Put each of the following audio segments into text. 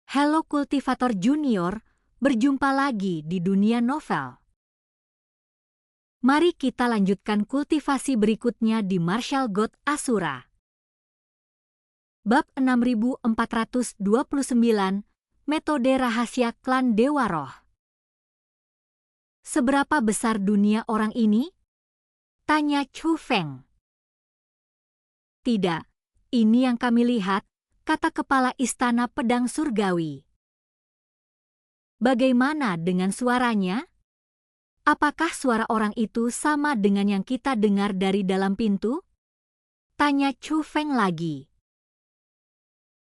Halo Kultivator Junior, berjumpa lagi di dunia novel. Mari kita lanjutkan kultivasi berikutnya di Martial God Asura. Bab 6429, Metode Rahasia Klan Dewa Roh. Seberapa besar dunia orang ini? Tanya Chu Feng. Tidak, ini yang kami lihat, kata kepala istana pedang surgawi. Bagaimana dengan suaranya? Apakah suara orang itu sama dengan yang kita dengar dari dalam pintu? Tanya Chu Feng lagi.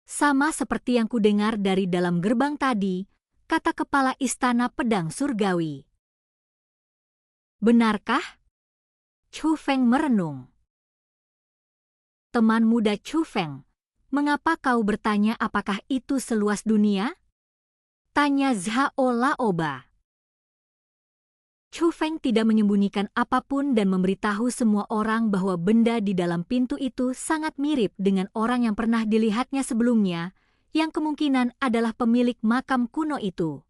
Sama seperti yang kudengar dari dalam gerbang tadi, kata kepala istana pedang surgawi. Benarkah? Chu Feng merenung. Teman muda Chu Feng, mengapa kau bertanya apakah itu seluas dunia? Tanya Zhao Laoba. Chu Feng tidak menyembunyikan apapun dan memberitahu semua orang bahwa benda di dalam pintu itu sangat mirip dengan orang yang pernah dilihatnya sebelumnya, yang kemungkinan adalah pemilik makam kuno itu.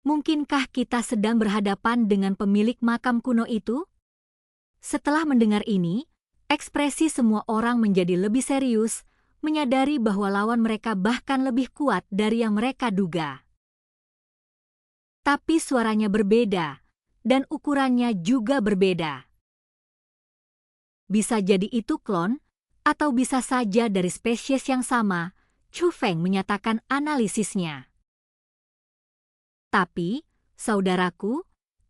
Mungkinkah kita sedang berhadapan dengan pemilik makam kuno itu? Setelah mendengar ini, ekspresi semua orang menjadi lebih serius, menyadari bahwa lawan mereka bahkan lebih kuat dari yang mereka duga. Tapi suaranya berbeda, dan ukurannya juga berbeda. Bisa jadi itu klon, atau bisa saja dari spesies yang sama, Chu Feng menyatakan analisisnya. Tapi, saudaraku,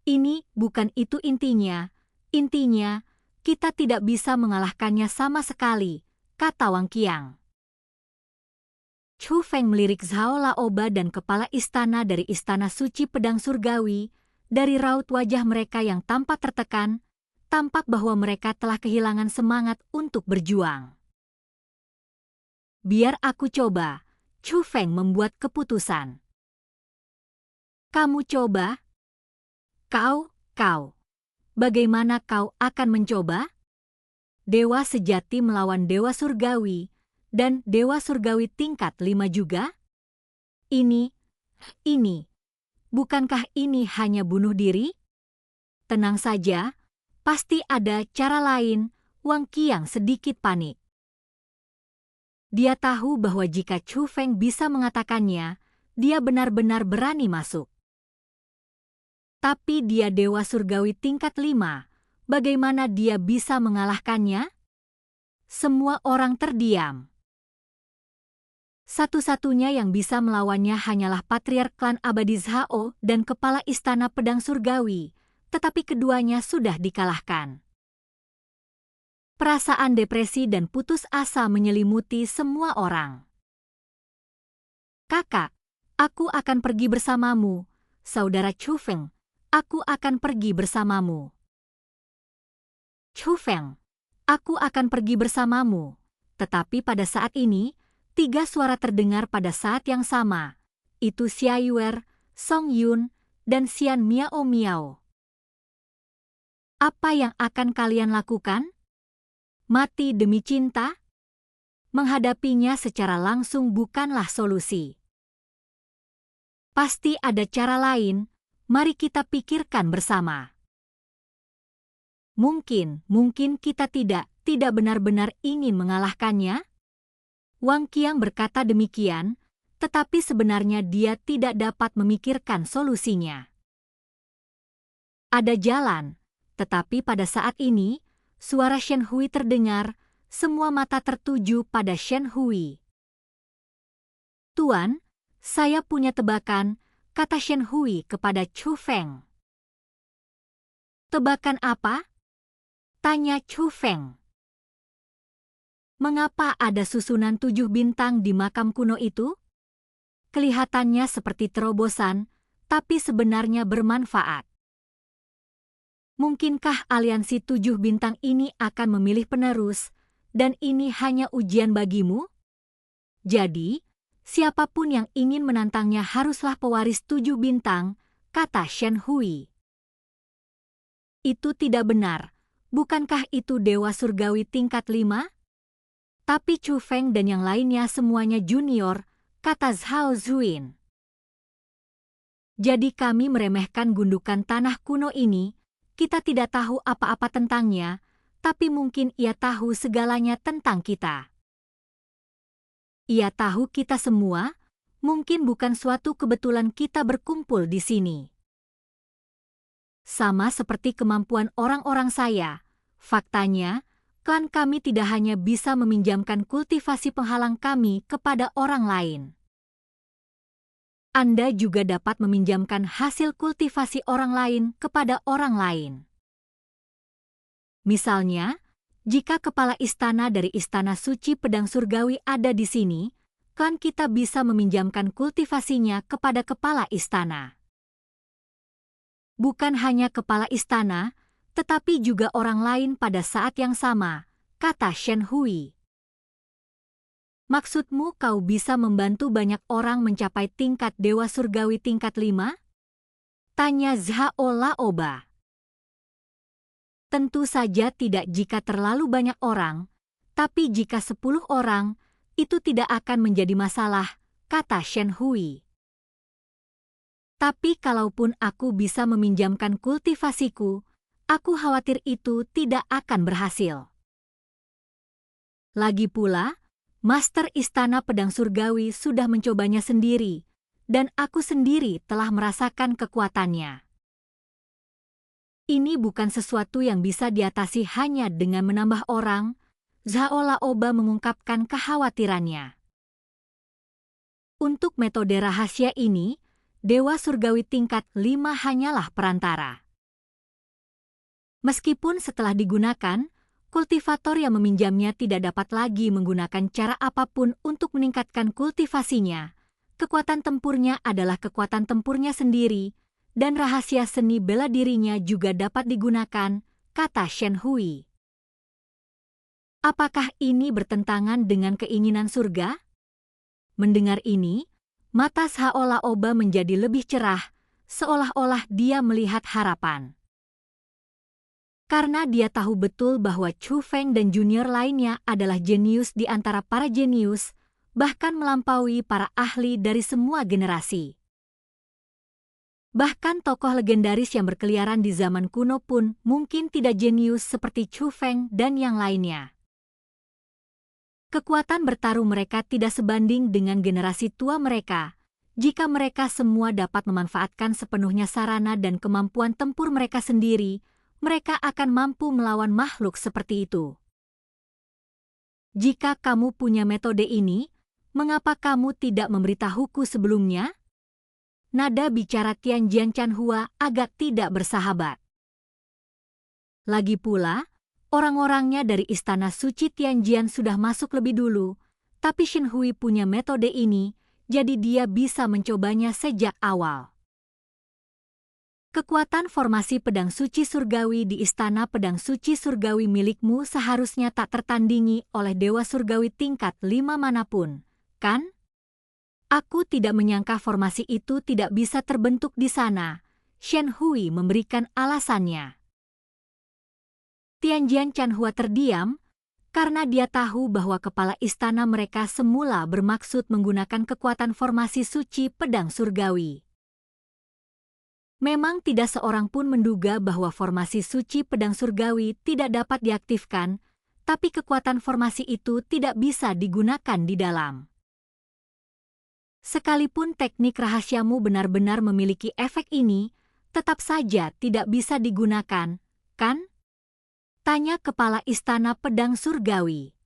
ini bukan itu intinya. Intinya, kita tidak bisa mengalahkannya sama sekali, kata Wang Qiang. Chu Feng melirik Zhao Laoba dan kepala istana dari Istana Suci Pedang Surgawi. Dari raut wajah mereka yang tampak tertekan, tampak bahwa mereka telah kehilangan semangat untuk berjuang. Biar aku coba, Chu Feng membuat keputusan. Kamu coba? Kau. Bagaimana kau akan mencoba? Dewa sejati melawan Dewa Surgawi, dan Dewa Surgawi tingkat 5 juga? Ini. Bukankah ini hanya bunuh diri? Tenang saja, pasti ada cara lain. Wang Qiang sedikit panik. Dia tahu bahwa jika Chu Feng bisa mengatakannya, dia benar-benar berani masuk. Tapi dia Dewa Surgawi tingkat 5, bagaimana dia bisa mengalahkannya? Semua orang terdiam. Satu-satunya yang bisa melawannya hanyalah Patriark Klan Abadi Zhao dan Kepala Istana Pedang Surgawi, tetapi keduanya sudah dikalahkan. Perasaan depresi dan putus asa menyelimuti semua orang. Kakak, aku akan pergi bersamamu. Saudara Chu Feng, aku akan pergi bersamamu. Chu Feng, aku akan pergi bersamamu. Tetapi pada saat ini, 3 suara terdengar pada saat yang sama. Itu Xia Yuer, Song Yun, dan Xian Miao Miao. Apa yang akan kalian lakukan? Mati demi cinta? Menghadapinya secara langsung bukanlah solusi. Pasti ada cara lain, mari kita pikirkan bersama. Mungkin kita tidak benar-benar ingin mengalahkannya? Wang Qiang berkata demikian, tetapi sebenarnya dia tidak dapat memikirkan solusinya. Ada jalan, tetapi pada saat ini, suara Shen Hui terdengar, semua mata tertuju pada Shen Hui. Tuan, saya punya tebakan, kata Shen Hui kepada Chu Feng. Tebakan apa? Tanya Chu Feng. Mengapa ada susunan 7 bintang di makam kuno itu? Kelihatannya seperti terobosan, tapi sebenarnya bermanfaat. Mungkinkah aliansi 7 bintang ini akan memilih penerus, dan ini hanya ujian bagimu? Jadi, siapapun yang ingin menantangnya haruslah pewaris 7 bintang, kata Shen Hui. Itu tidak benar, bukankah itu Dewa Surgawi tingkat 5? Tapi Chu Feng dan yang lainnya semuanya junior, kata Zhao Zuin. Jadi kami meremehkan gundukan tanah kuno ini, kita tidak tahu apa-apa tentangnya, tapi mungkin ia tahu segalanya tentang kita. Ia tahu kita semua, mungkin bukan suatu kebetulan kita berkumpul di sini. Sama seperti kemampuan orang-orang saya, faktanya, klan kami tidak hanya bisa meminjamkan kultivasi penghalang kami kepada orang lain. Anda juga dapat meminjamkan hasil kultivasi orang lain kepada orang lain. Misalnya, jika kepala istana dari Istana Suci Pedang Surgawi ada di sini, klan kita bisa meminjamkan kultivasinya kepada kepala istana. Bukan hanya kepala istana, tetapi juga orang lain pada saat yang sama, kata Shen Hui. Maksudmu kau bisa membantu banyak orang mencapai tingkat Dewa Surgawi tingkat 5? Tanya Zhao Laoba. Tentu saja tidak jika terlalu banyak orang, tapi jika 10 orang, itu tidak akan menjadi masalah, kata Shen Hui. Tapi kalaupun aku bisa meminjamkan kultivasiku, aku khawatir itu tidak akan berhasil. Lagi pula, Master Istana Pedang Surgawi sudah mencobanya sendiri, dan aku sendiri telah merasakan kekuatannya. Ini bukan sesuatu yang bisa diatasi hanya dengan menambah orang, Zhao Laoba mengungkapkan kekhawatirannya. Untuk metode rahasia ini, Dewa Surgawi tingkat 5 hanyalah perantara. Meskipun setelah digunakan, kultivator yang meminjamnya tidak dapat lagi menggunakan cara apapun untuk meningkatkan kultivasinya, kekuatan tempurnya adalah kekuatan tempurnya sendiri, dan rahasia seni bela dirinya juga dapat digunakan, kata Shen Hui. Apakah ini bertentangan dengan keinginan surga? Mendengar ini, mata Zhao Laoba menjadi lebih cerah, seolah-olah dia melihat harapan. Karena dia tahu betul bahwa Chu Feng dan junior lainnya adalah jenius di antara para jenius, bahkan melampaui para ahli dari semua generasi. Bahkan tokoh legendaris yang berkeliaran di zaman kuno pun mungkin tidak jenius seperti Chu Feng dan yang lainnya. Kekuatan bertarung mereka tidak sebanding dengan generasi tua mereka, jika mereka semua dapat memanfaatkan sepenuhnya sarana dan kemampuan tempur mereka sendiri, mereka akan mampu melawan makhluk seperti itu. Jika kamu punya metode ini, mengapa kamu tidak memberitahuku sebelumnya? Nada bicara Tianjian Chanhua agak tidak bersahabat. Lagi pula, orang-orangnya dari Istana Suci Tianjian sudah masuk lebih dulu, tapi Shen Hui punya metode ini, jadi dia bisa mencobanya sejak awal. Kekuatan formasi pedang suci surgawi di Istana Pedang Suci Surgawi milikmu seharusnya tak tertandingi oleh Dewa Surgawi tingkat 5 manapun, kan? Aku tidak menyangka formasi itu tidak bisa terbentuk di sana, Shen Hui memberikan alasannya. Tianjian Chanhua terdiam, karena dia tahu bahwa kepala istana mereka semula bermaksud menggunakan kekuatan formasi suci pedang surgawi. Memang tidak seorang pun menduga bahwa formasi suci pedang surgawi tidak dapat diaktifkan, tapi kekuatan formasi itu tidak bisa digunakan di dalam. Sekalipun teknik rahasiamu benar-benar memiliki efek ini, tetap saja tidak bisa digunakan, kan? Tanya kepala istana pedang surgawi.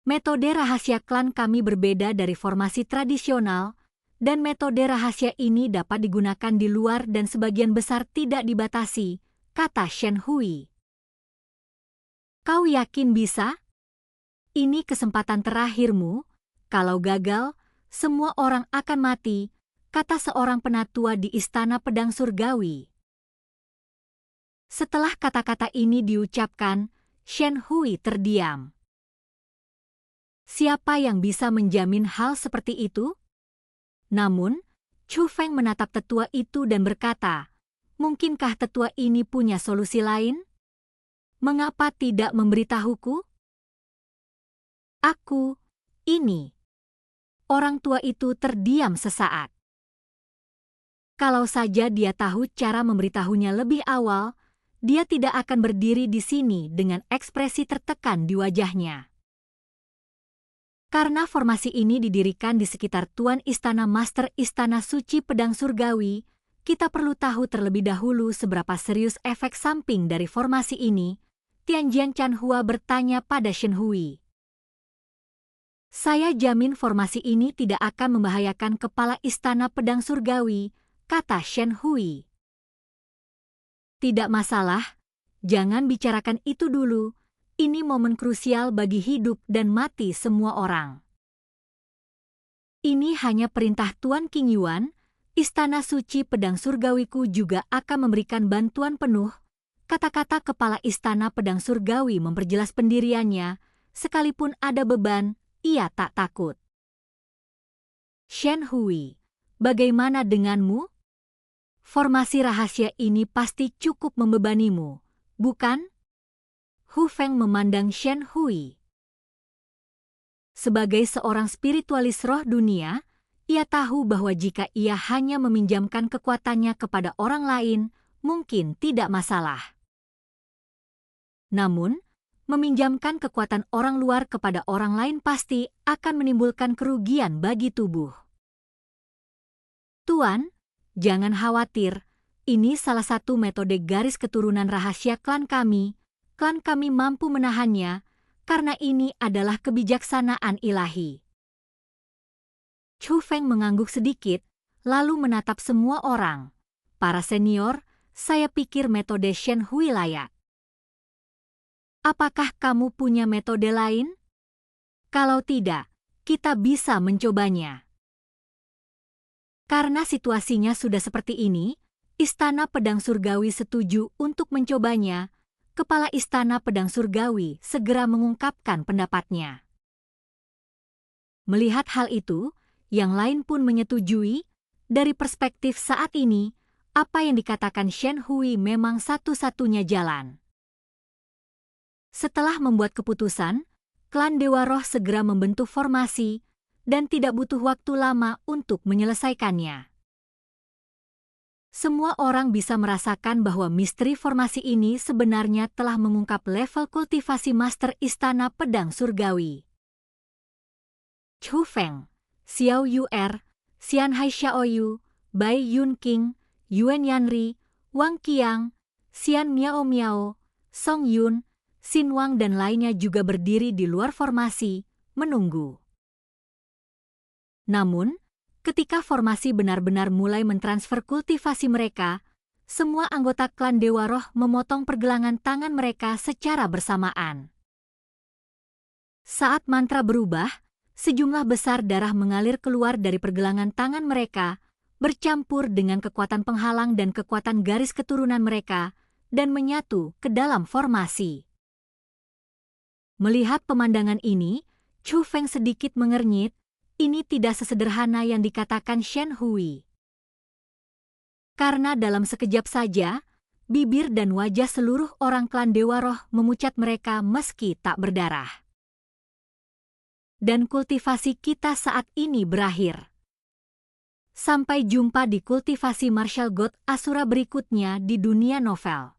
Metode rahasia klan kami berbeda dari formasi tradisional, dan metode rahasia ini dapat digunakan di luar dan sebagian besar tidak dibatasi, kata Shen Hui. Kau yakin bisa? Ini kesempatan terakhirmu, kalau gagal, semua orang akan mati, kata seorang penatua di Istana Pedang Surgawi. Setelah kata-kata ini diucapkan, Shen Hui terdiam. Siapa yang bisa menjamin hal seperti itu? Namun, Chu Feng menatap tetua itu dan berkata, mungkinkah tetua ini punya solusi lain? Mengapa tidak memberitahuku? Aku, ini. Orang tua itu terdiam sesaat. Kalau saja dia tahu cara memberitahunya lebih awal, dia tidak akan berdiri di sini dengan ekspresi tertekan di wajahnya. Karena formasi ini didirikan di sekitar Tuan Istana Master Istana Suci Pedang Surgawi, kita perlu tahu terlebih dahulu seberapa serius efek samping dari formasi ini. Tianjian Chanhua bertanya pada Shen Hui. Saya jamin formasi ini tidak akan membahayakan kepala Istana Pedang Surgawi, kata Shen Hui. Tidak masalah, jangan bicarakan itu dulu. Ini momen krusial bagi hidup dan mati semua orang. Ini hanya perintah Tuan King Yuan, Istana Suci Pedang Surgawiku juga akan memberikan bantuan penuh. Kata-kata kepala Istana Pedang Surgawi memperjelas pendiriannya, sekalipun ada beban, ia tak takut. Shen Hui, bagaimana denganmu? Formasi rahasia ini pasti cukup membebanimu, bukan? Hu Feng memandang Shen Hui. Sebagai seorang spiritualis roh dunia, ia tahu bahwa jika ia hanya meminjamkan kekuatannya kepada orang lain, mungkin tidak masalah. Namun, meminjamkan kekuatan orang luar kepada orang lain pasti akan menimbulkan kerugian bagi tubuh. Tuan, jangan khawatir, ini salah satu metode garis keturunan rahasia klan kami. Klan kami mampu menahannya, karena ini adalah kebijaksanaan ilahi. Chu Feng mengangguk sedikit, lalu menatap semua orang. Para senior, saya pikir metode Shen Hui layak. Apakah kamu punya metode lain? Kalau tidak, kita bisa mencobanya. Karena situasinya sudah seperti ini, Istana Pedang Surgawi setuju untuk mencobanya. Kepala Istana Pedang Surgawi segera mengungkapkan pendapatnya. Melihat hal itu, yang lain pun menyetujui. Dari perspektif saat ini, apa yang dikatakan Shen Hui memang satu-satunya jalan. Setelah membuat keputusan, klan Dewa Roh segera membentuk formasi dan tidak butuh waktu lama untuk menyelesaikannya. Semua orang bisa merasakan bahwa misteri formasi ini sebenarnya telah mengungkap level kultivasi Master Istana Pedang Surgawi. Chu Feng, Xiao Yuer, Xian Hai Xiaoyu, Bai Yun King, Yuan Yanri, Wang Qiang, Xian Miao Miao, Song Yun, Xin Wang dan lainnya juga berdiri di luar formasi, menunggu. Namun, ketika formasi benar-benar mulai mentransfer kultivasi mereka, semua anggota klan Dewa Roh memotong pergelangan tangan mereka secara bersamaan. Saat mantra berubah, sejumlah besar darah mengalir keluar dari pergelangan tangan mereka, bercampur dengan kekuatan penghalang dan kekuatan garis keturunan mereka, dan menyatu ke dalam formasi. Melihat pemandangan ini, Chu Feng sedikit mengernyit. Ini tidak sesederhana yang dikatakan Shen Hui. Karena dalam sekejap saja, bibir dan wajah seluruh orang klan Dewa Roh memucat mereka meski tak berdarah. Dan kultivasi kita saat ini berakhir. Sampai jumpa di kultivasi Martial God Asura berikutnya di dunia novel.